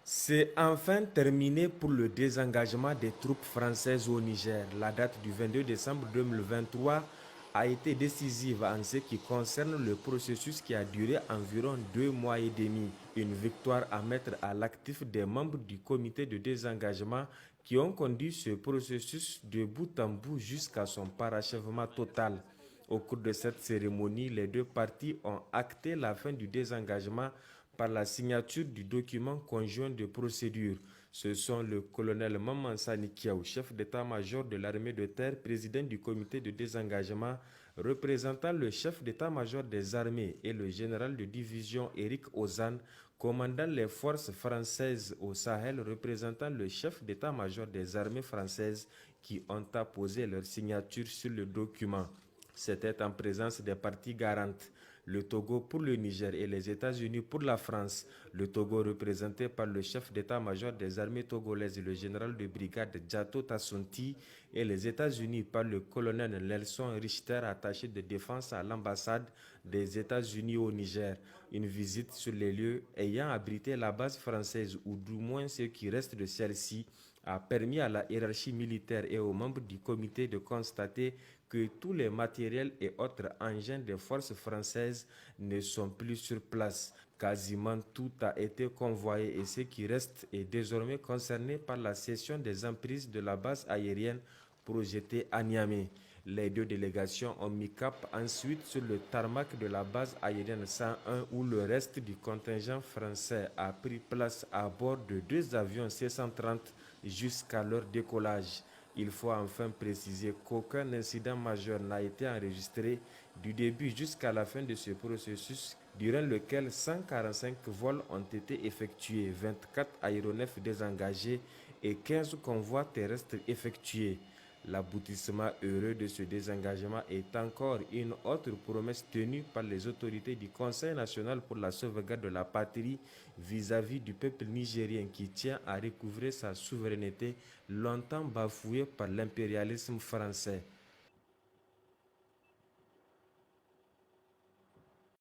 C'est enfin terminé pour le désengagement des troupes françaises au Niger. La date du 22 décembre 2023 a été décisive en ce qui concerne le processus qui a duré environ 2 mois et demi. Une victoire à mettre à l'actif des membres du comité de désengagement qui ont conduit ce processus de bout en bout jusqu'à son parachèvement total. Au cours de cette cérémonie, les deux parties ont acté la fin du désengagement par la signature du document conjoint de procédure. Ce sont le colonel Maman Sani Kiaou, chef d'état-major de l'armée de terre, président du comité de désengagement, représentant le chef d'état-major des armées, et le général de division Éric Ozan, commandant les forces françaises au Sahel, représentant le chef d'état-major des armées françaises, qui ont apposé leur signature sur le document. C'était en présence des parties garantes, le Togo pour le Niger et les États-Unis pour la France. Le Togo représenté par le chef d'état-major des armées togolaises, le général de brigade Djato Tassunti, et les États-Unis par le colonel Nelson Richter, attaché de défense à l'ambassade des États-Unis au Niger. Une visite sur les lieux ayant abrité la base française, ou du moins ce qui reste de celle-ci, a permis à la hiérarchie militaire et aux membres du comité de constater que tous les matériels et autres engins des forces françaises ne sont plus sur place. Quasiment tout a été convoyé et ce qui reste est désormais concerné par la cession des emprises de la base aérienne projetée à Niamey. Les deux délégations ont mis cap ensuite sur le tarmac de la base aérienne 101 où le reste du contingent français a pris place à bord de deux avions C-130 jusqu'à leur décollage. Il faut enfin préciser qu'aucun incident majeur n'a été enregistré du début jusqu'à la fin de ce processus, durant lequel 145 vols ont été effectués, 24 aéronefs désengagés et 15 convois terrestres effectués. L'aboutissement heureux de ce désengagement est encore une autre promesse tenue par les autorités du Conseil national pour la sauvegarde de la patrie vis-à-vis du peuple nigérien qui tient à recouvrer sa souveraineté longtemps bafouée par l'impérialisme français.